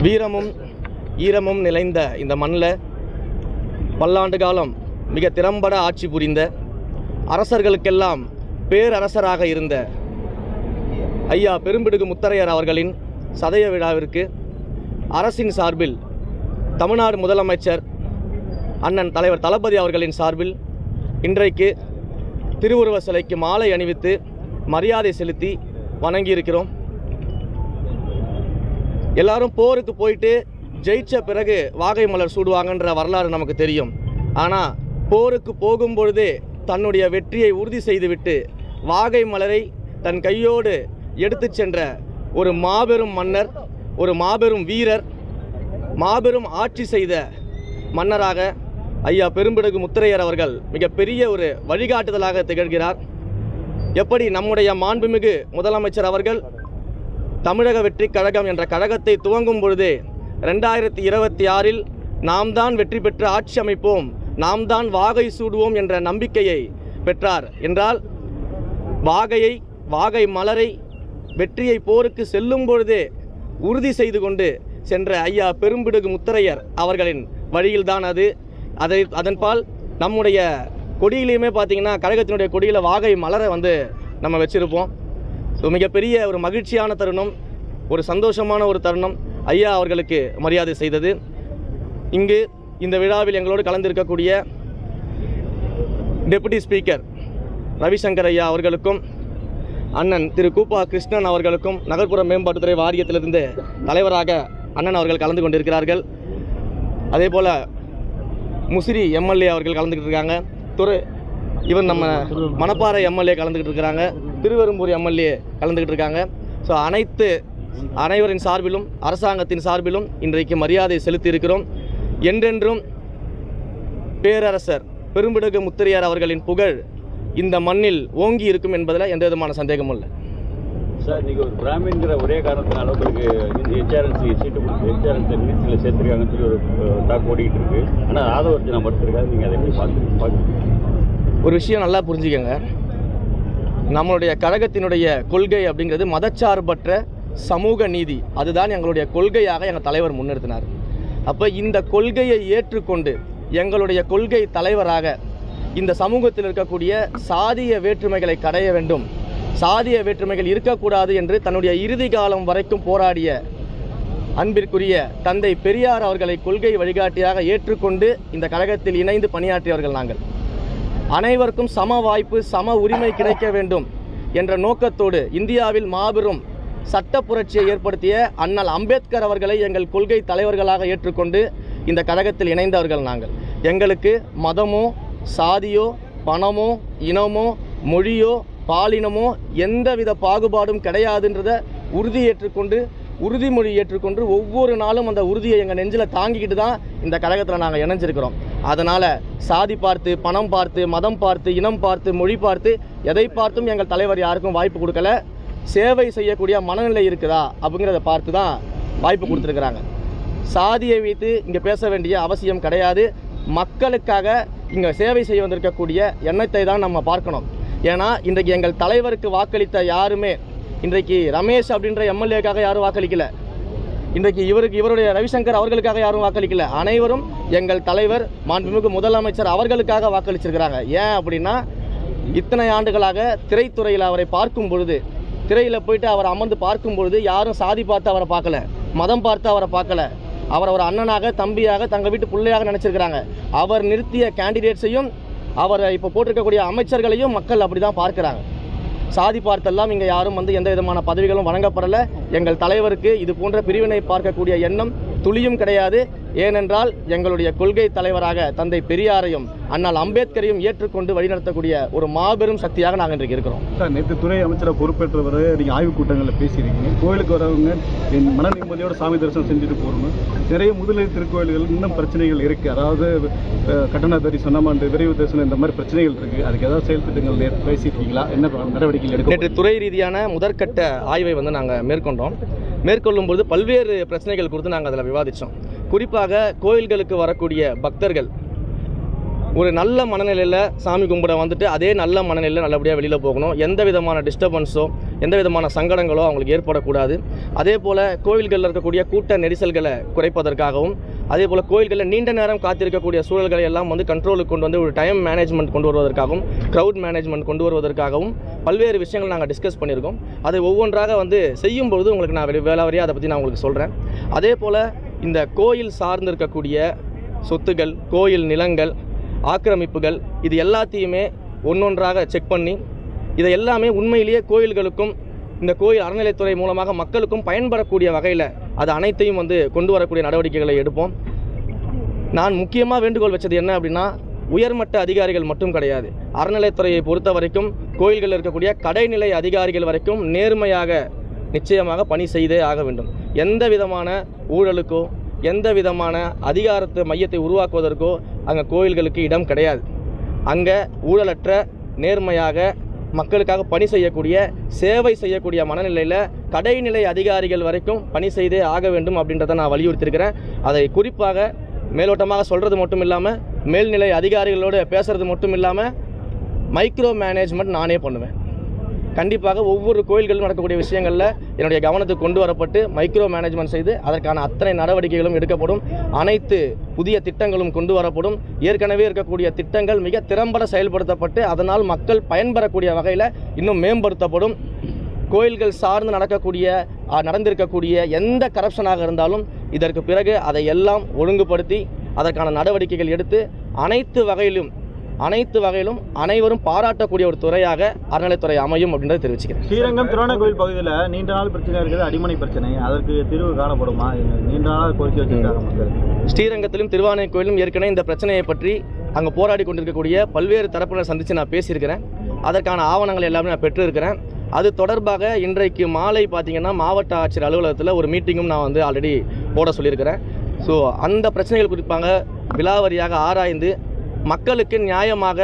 வீரமும் ஈரமும் நிறைந்த இந்த மண்ணில் பல்லாண்டு காலம் மிக திறம்பட ஆட்சி புரிந்த அரசர்களுக்கெல்லாம் பேரரசராக இருந்த ஐயா பெரும்பிடுகு முத்தரையர் அவர்களின் சதய விழாவிற்கு அரசின் சார்பில் தமிழ்நாடு முதலமைச்சர் அண்ணன் தலைவர் தளபதி அவர்களின் சார்பில் இன்றைக்கு திருவுருவ சிலைக்கு மாலை அணிவித்து மரியாதை செலுத்தி வணங்கியிருக்கிறோம். எல்லாரும் போருக்கு போயிட்டு ஜெயிச்ச பிறகு வாகை மலர் சூடுவாங்கன்ற வரலாறு நமக்கு தெரியும். ஆனால் போருக்கு போகும்பொழுதே தன்னுடைய வெற்றியை உறுதி செய்துவிட்டு வாகை மலரை தன் கையோடு எடுத்து சென்ற ஒரு மாபெரும் மன்னர், ஒரு மாபெரும் வீரர், மாபெரும் ஆட்சி செய்த மன்னராக ஐயா பெரும்பிடுகு முத்தரையர் அவர்கள் மிகப்பெரிய ஒரு வழிகாட்டுதலாக திகழ்கிறார். எப்படி நம்முடைய மாண்புமிகு முதலமைச்சர் அவர்கள் தமிழக வெற்றி கழகம் என்ற கழகத்தை துவங்கும் பொழுது 2026 நாம் தான் வெற்றி பெற்று ஆட்சி அமைப்போம், நாம் தான் வாகை சூடுவோம் என்ற நம்பிக்கையை பெற்றார் என்றால், வாகை மலரை வெற்றியை போருக்கு செல்லும் பொழுதே உறுதி செய்து கொண்டு சென்ற ஐயா பெரும்பிடுகு முத்தரையர் அவர்களின் வழியில்தான் அதன்பால் நம்முடைய கொடியிலையுமே பார்த்திங்கன்னா கழகத்தினுடைய கொடியில் வாகை மலரை நம்ம வச்சுருப்போம். ஸோ மிகப்பெரிய ஒரு மகிழ்ச்சியான தருணம், ஒரு சந்தோஷமான ஒரு தருணம் ஐயா அவர்களுக்கு மரியாதை செய்தது. இங்கு இந்த விழாவில் எங்களோடு கலந்திருக்கக்கூடிய டெபுட்டி ஸ்பீக்கர் ரவிசங்கர் ஐயா அவர்களுக்கும், அண்ணன் திரு கூப்பா கிருஷ்ணன் அவர்களுக்கும், நகர்ப்புற மேம்பாட்டுத்துறை வாரியத்திலிருந்து தலைவராக அண்ணன் அவர்கள் கலந்து கொண்டிருக்கிறார்கள். அதே போல் முசிறி எம்எல்ஏ அவர்கள் கலந்துக்கிட்டு இருக்காங்க. இவன் நம்ம மணப்பாறை எம்எல்ஏ கலந்துக்கிட்டு இருக்கிறாங்க, திருவெரும்பூர் எம்எல்ஏ கலந்துக்கிட்டு இருக்காங்க. ஸோ அனைவரின் சார்பிலும் அரசாங்கத்தின் சார்பிலும் இன்றைக்கு மரியாதை செலுத்தி இருக்கிறோம். என்றென்றும் பேரரசர் பெரும்பிடுகு முத்தரையர் அவர்களின் புகழ் இந்த மண்ணில் ஓங்கி இருக்கும் என்பதில் எந்த விதமான சந்தேகமும் இல்லை. சார், நீங்கள் ஒரு பிராமின்கிற ஒரே காரணத்தினால உங்களுக்கு ஹெச்ஆர்என்சி சீட்டு கொடுத்து ஹெச்ஆர்என்சி நியூஸில் சேர்த்துருக்காங்கன்னு சொல்லி ஒரு டாக் ஓடிக்கிட்டு இருக்கு. ஆனால் ஆதவர்ஜனா மறுத்திருக்காரு. நீங்கள் அதை எப்படி பார்க்குறீங்க? ஒரு விஷயம் நல்லா புரிஞ்சுக்கங்க, நம்மளுடைய கழகத்தினுடைய கொள்கை அப்படிங்கிறது மதச்சார்பற்ற சமூக நீதி. அதுதான் எங்களுடைய கொள்கையாக எங்கள் தலைவர் முன்னிறுத்தினார். அப்போ இந்த கொள்கையை ஏற்றுக்கொண்டு எங்களுடைய கொள்கை தலைவராக இந்த சமூகத்தில் இருக்கக்கூடிய சாதிய வேற்றுமைகளை கடைய வேண்டும், சாதிய வேற்றுமைகள் இருக்கக்கூடாது என்று தன்னுடைய இறுதி காலம் வரைக்கும் போராடிய அன்பிற்குரிய தந்தை பெரியார் அவர்களை கொள்கை வழிகாட்டியாக ஏற்றுக்கொண்டு இந்த கழகத்தில் இணைந்து பணியாற்றியவர்கள் நாங்கள். அனைவருக்கும் சம வாய்ப்பு, சம உரிமை கிடைக்க வேண்டும் என்ற நோக்கத்தோடு இந்தியாவில் மாபெரும் சட்ட புரட்சியை ஏற்படுத்திய அண்ணல் அம்பேத்கர் அவர்களை எங்கள் கொள்கை தலைவர்களாக ஏற்றுக்கொண்டு இந்த கழகத்தில் இணைந்தவர்கள் நாங்கள். எங்களுக்கு மதமோ சாதியோ பணமோ இனமோ மொழியோ பாலினமோ எந்தவித பாகுபாடும் கிடையாதுன்றத உறுதிமொழி ஏற்றுக்கொண்டு ஒவ்வொரு நாளும் அந்த உறுதியை எங்கள் நெஞ்சில் தாங்கிக்கிட்டு தான் இந்த கழகத்தில் நாங்கள் இணைஞ்சிருக்கிறோம். அதனால் சாதி பார்த்து, பணம் பார்த்து, மதம் பார்த்து, இனம் பார்த்து, மொழி பார்த்து, எதை பார்த்தும் எங்கள் தலைவர் யாருக்கும் வாய்ப்பு கொடுக்கல. சேவை செய்யக்கூடிய மனநிலை இருக்குதா அப்படிங்கிறத பார்த்து தான் வாய்ப்பு கொடுத்துருக்குறாங்க. சாதியை வைத்து இங்கே பேச வேண்டிய அவசியம் கிடையாது. மக்களுக்காக இங்கே சேவை செய்ய வந்திருக்கக்கூடிய எண்ணத்தை தான் நம்ம பார்க்கணும். ஏன்னா இன்றைக்கு எங்கள் தலைவருக்கு வாக்களித்த யாருமே இன்றைக்கு ரமேஷ் அப்படின்ற எம்எல்ஏக்காக யாரும் வாக்களிக்கல, இன்றைக்கு இவருடைய ரவிசங்கர் அவர்களுக்காக யாரும் வாக்களிக்கல. அனைவரும் எங்கள் தலைவர் மாண்புமிகு முதலமைச்சர் அவர்களுக்காக வாக்களிச்சிருக்கிறாங்க. ஏன் அப்படின்னா, இத்தனை ஆண்டுகளாக திரைத்துறையில் அவரை பார்க்கும் பொழுது, திரையில் போயிட்டு அவர் அமர்ந்து பார்க்கும் பொழுது யாரும் சாதி பார்த்து அவரை பார்க்கல, மதம் பார்த்து அவரை பார்க்கல. அவர் ஒரு அண்ணனாக, தம்பியாக, தங்கள் வீட்டு பிள்ளையாக நினச்சிருக்கிறாங்க. அவர் நிறுத்திய கேண்டிடேட்ஸையும், அவரை இப்போ போட்டிருக்கக்கூடிய அமைச்சர்களையும் மக்கள் அப்படி தான் பார்க்குறாங்க. சாதி பார்த்தெல்லாம் இங்கே யாரும் எந்த விதமான பதவிகளும் வழங்கப்படலை. எங்கள் தலைவருக்கு இது போன்ற பிரிவினை பார்க்கக்கூடிய எண்ணம் துளியும் கிடையாது. ஏனென்றால் எங்களுடைய கொள்கை தலைவராக தந்தை பெரியாரையும் அண்ணல் அம்பேத்கரையும் ஏற்றுக்கொண்டு வழிநடத்தக்கூடிய ஒரு மாபெரும் சக்தியாக நாங்கள் இன்றைக்கு இருக்கிறோம். சார், நேற்று துறை அமைச்சரை பொறுப்பேற்றவர் நீங்கள் ஆய்வுக் கூட்டங்களில் பேசியிருக்கீங்க. கோயிலுக்கு வரவங்க என் மன நிம்மதியோட சாமி தரிசனம் செஞ்சுட்டு போகணும். நிறைய முதலை திருக்கோயில்கள் இன்னும் பிரச்சனைகள் இருக்குது. அதாவது கட்டண தரிசனம் அண்ட் விரைவு தரிசனம் இந்த மாதிரி பிரச்சனைகள் இருக்குது. அதுக்கு ஏதாவது செயல் திட்டங்கள் பேசியிருக்கீங்களா? என்ன நடவடிக்கைகள் எடுக்கும்? நேற்று துறை ரீதியான முதற்கட்ட ஆய்வை நாங்கள் மேற்கொள்ளும்போது பல்வேறு பிரச்சனைகள் குறித்து நாங்கள் அதில் விவாதித்தோம். குறிப்பாக கோயில்களுக்கு வரக்கூடிய பக்தர்கள் ஒரு நல்ல மனநிலையில் சாமி கும்பிட வந்துட்டு அதே நல்ல மனநிலையில் நல்லபடியாக வெளியில் போகணும். எந்த விதமான டிஸ்டர்பன்ஸோ எந்த விதமான சங்கடங்களோ அவங்களுக்கு ஏற்படக்கூடாது. அதே போல் கோவில்களில் இருக்கக்கூடிய கூட்ட நெரிசல்களை குறைப்பதற்காகவும், அதே போல் கோயில்களில் நீண்ட நேரம் காத்திருக்கக்கூடிய சூழல்களை எல்லாம் வந்து கண்ட்ரோலுக்கு கொண்டு வந்து ஒரு டைம் மேனேஜ்மெண்ட் கொண்டு வருவதற்காகவும், க்ரௌட் மேனேஜ்மெண்ட் கொண்டு வருவதற்காகவும் பல்வேறு விஷயங்கள் நாங்கள் டிஸ்கஸ் பண்ணியிருக்கோம். அதை ஒவ்வொன்றாக வந்து செய்யும்பொழுது உங்களுக்கு நான் வேளாவரியாக அதை பற்றி நான் உங்களுக்கு சொல்கிறேன். அதே போல் இந்த கோயில் சார்ந்து இருக்கக்கூடிய சொத்துகள், கோயில் நிலங்கள், ஆக்கிரமிப்புகள், இது எல்லாத்தையுமே ஒன்றொன்றாக செக் பண்ணி இதை எல்லாமே உண்மையிலேயே கோயில்களுக்கும் இந்த கோயில் அறநிலைத்துறை மூலமாக மக்களுக்கும் பயன்படக்கூடிய வகையில் அது அனைத்தையும் வந்து கொண்டு வரக்கூடிய நடவடிக்கைகளை எடுப்போம். நான் முக்கியமாக வேண்டுகோள் வச்சது என்ன அப்படின்னா, உயர்மட்ட அதிகாரிகள் மட்டும் கிடையாது, அறநிலைத்துறையை பொறுத்த வரைக்கும் கோயில்களில் இருக்கக்கூடிய கடைநிலை அதிகாரிகள் வரைக்கும் நேர்மையாக நிச்சயமாக பணி செய்தே ஆக வேண்டும். எந்த விதமான ஊழலுக்கோ எந்த விதமான அதிகாரத்தை மையத்தை உருவாக்குவதற்கோ அங்கே கோயில்களுக்கு இடம் கிடையாது. அங்கே ஊழலற்ற நேர்மையாக மக்களுக்காக பணி செய்யக்கூடிய, சேவை செய்யக்கூடிய மனநிலையில் கடைநிலை அதிகாரிகள் வரைக்கும் பணி செய்தே ஆக வேண்டும் அப்படின்றத நான் வலியுறுத்தியிருக்கிறேன். அதை குறிப்பாக மேலோட்டமாக சொல்கிறது மட்டும் இல்லாமல், மேல்நிலை அதிகாரிகளோடு பேசுகிறது மட்டும் இல்லாமல், மைக்ரோ மேனேஜ்மெண்ட் நானே பண்ணுவேன். கண்டிப்பாக ஒவ்வொரு கோயில்களிலும் நடக்கக்கூடிய விஷயங்களில் என்னுடைய கவனத்துக்கு கொண்டு வரப்பட்டு மைக்ரோ மேனேஜ்மெண்ட் செய்து அதற்கான அத்தனை நடவடிக்கைகளும் எடுக்கப்படும். அனைத்து புதிய திட்டங்களும் கொண்டு வரப்படும். ஏற்கனவே இருக்கக்கூடிய திட்டங்கள் மிக திறம்பட செயல்படுத்தப்பட்டு அதனால் மக்கள் பயன்பெறக்கூடிய வகையில் இன்னும் மேம்படுத்தப்படும். கோயில்கள் சார்ந்து நடந்திருக்கக்கூடிய எந்த கரப்ஷனாக இருந்தாலும் இதற்கு பிறகு அதை எல்லாம் ஒழுங்குபடுத்தி அதற்கான நடவடிக்கைகள் எடுத்து அனைத்து வகையிலும் அனைவரும் பாராட்டக்கூடிய ஒரு துறையாக அறநிலைத்துறை அமையும் அப்படின்றத தெரிவிச்சுக்கிறேன். ஸ்ரீரங்கம் திருவானைக்கோயில் பகுதியில் நீண்ட நாள் பிரச்சனை இருக்குது, அடிமனை பிரச்சனை. அதற்கு தீர்வு காணப்படுமா? நீண்ட நாள் கோரிக்கை வச்சிருக்காங்க மக்கள். ஸ்ரீரங்கத்திலும் திருவானைக்கோயிலும் ஏற்கனவே இந்த பிரச்சனையை பற்றி அங்கே போராடி கொண்டிருக்கக்கூடிய பல்வேறு தரப்பினர் சந்தித்து நான் பேசியிருக்கிறேன். அதற்கான ஆவணங்கள் எல்லாமே நான் பெற்றிருக்கிறேன். அது தொடர்பாக இன்றைக்கு மாலை பார்த்திங்கன்னா மாவட்ட ஆட்சியர் அலுவலகத்தில் ஒரு மீட்டிங்கும் நான் வந்து ஆல்ரெடி போட சொல்லியிருக்கிறேன். ஸோ அந்த பிரச்சனைகள் குறிப்பாக விலாவரியாக ஆராய்ந்து மக்களுக்கு நியாயமாக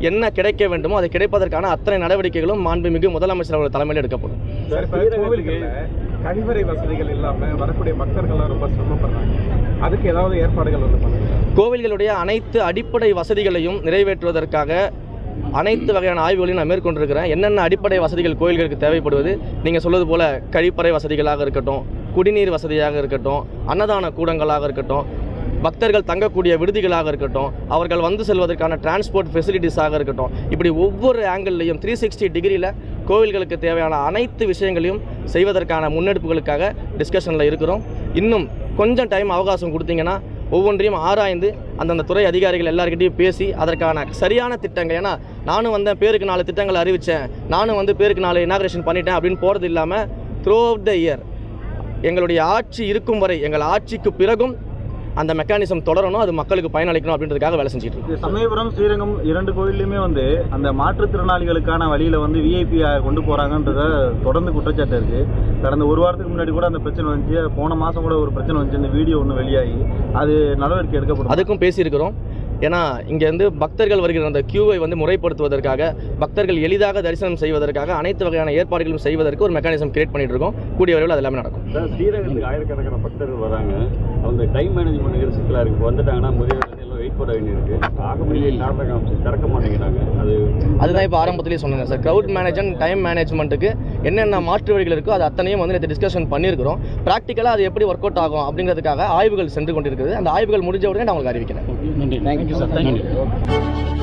என்ன கிடைக்க வேண்டுமோ அதை கிடைப்பதற்கான அத்தனை நடவடிக்கைகளும் மாண்புமிகு முதலமைச்சர் அவர்கள் தலைமையில் எடுக்கப்படும். கழிவறை வசதிகள் இல்லாமல் வரக்கூடிய மக்கள்லாம் ரொம்ப சிரமப்படுறாங்க. அதுக்கு ஏதாவது ஏற்பாடுகள் வந்து பண்ணுங்க. கோவில்களுடைய அனைத்து அடிப்படை வசதிகளையும் நிறைவேற்றுவதற்காக அனைத்து வகையான ஆய்வுகளையும் நான் மேற்கொண்டிருக்கிறேன். என்னென்ன அடிப்படை வசதிகள் கோயில்களுக்கு தேவைப்படுவது, நீங்கள் சொல்வது போல் கழிப்பறை வசதிகளாக இருக்கட்டும், குடிநீர் வசதியாக இருக்கட்டும், அன்னதான கூடங்களாக இருக்கட்டும், பக்தர்கள் தங்கக்கூடிய விடுதிகளாக இருக்கட்டும், அவர்கள் வந்து செல்வதற்கான டிரான்ஸ்போர்ட் ஃபெசிலிட்டிஸாக இருக்கட்டும், இப்படி ஒவ்வொரு ஆங்கிள்லையும் 360 டிகிரியில் கோவில்களுக்கு தேவையான அனைத்து விஷயங்களையும் செய்வதற்கான முன்னெடுப்புகளுக்காக டிஸ்கஷனில் இருக்கிறோம். இன்னும் கொஞ்சம் டைம் அவகாசம் கொடுத்தீங்கன்னா ஒவ்வொன்றையும் ஆராய்ந்து அந்தந்த துறை அதிகாரிகள் எல்லாருக்கிட்டையும் பேசி அதற்கான சரியான திட்டங்கள், ஏன்னா நானும் வந்தேன் பேருக்கு 4 திட்டங்களை அறிவித்தேன், நானும் வந்து பேருக்கு 4 இனாக்ரேஷன் பண்ணிட்டேன் அப்படின்னு போகிறது இல்லாமல் த்ரூ அவுட் த இயர் எங்களுடைய ஆட்சி இருக்கும் வரை, எங்கள் ஆட்சிக்கு பிறகும் அந்த மெக்கானிசம் தொடரணும், அது மக்களுக்கு பயனளிக்கணும் அப்படின்றதுக்காக வேலை செஞ்சுட்டு இருக்கு. சமயபுரம், ஸ்ரீரங்கம் 2 கோயிலுமே வந்து அந்த மாற்றுத்திறனாளிகளுக்கான வழியில் வந்து விஐபி கொண்டு போகிறாங்கன்றத தொடர்ந்து குற்றச்சாட்டு இருக்குது. கடந்த ஒரு வாரத்துக்கு முன்னாடி கூட அந்த பிரச்சனை வந்துச்சு. போன மாதம் கூட ஒரு பிரச்சனை வந்துச்சு. இந்த வீடியோ ஒன்று வெளியாகி அது நடவடிக்கை எடுக்கப்படும். அதுக்கும் பேசியிருக்கிறோம். ஏன்னா இங்கேருந்து பக்தர்கள் வருகிற அந்த கியூவை வந்து முறைப்படுத்துவதற்காக, பக்தர்கள் எளிதாக தரிசனம் செய்வதற்காக அனைத்து வகையான ஏற்பாடுகளும் செய்வதற்கு ஒரு மெக்கானிசம் கிரியேட் பண்ணிட்டு இருக்கோம். கூடிய வரையில் அது எல்லாமே நடக்கும். ஸ்ரீரங்கத்துக்கு ஆயிரக்கணக்கான பக்தர்கள் வராங்க. அவங்க டைம் மேனேஜ்மெண்ட் சிக்கலாக இருக்குது. வந்துட்டாங்கன்னா முதியவர்கள் எல்லாம் வெயிட் பண்ண வேண்டியிருக்கு. ஆகமையிலே காரணம் திறக்க மாட்டேங்கிறாங்க. அதுதான் இப்போ ஆரம்பத்திலேயே சொன்னாங்க சார், க்ரௌட் மேனேஜ்மெண்ட், டைம் மேனேஜ்மெண்ட்டுக்கு என்னென்ன மாற்று வழிகள் இருக்கோ அது அத்தனையும் வந்து நேற்று டிஸ்கஷன் பண்ணியிருக்கிறோம். ப்ராக்டிக்கலாக அது எப்படி ஒர்க் அவுட் ஆகும் அப்படிங்கிறதுக்காக ஆய்வுகள் சென்று கொண்டிருக்குது. அந்த ஆய்வுகள் முடிஞ்ச உடனே நான் உங்களுக்கு அறிவிக்கிறேன். நன்றி. Thank you sir. தேங்க்யூ.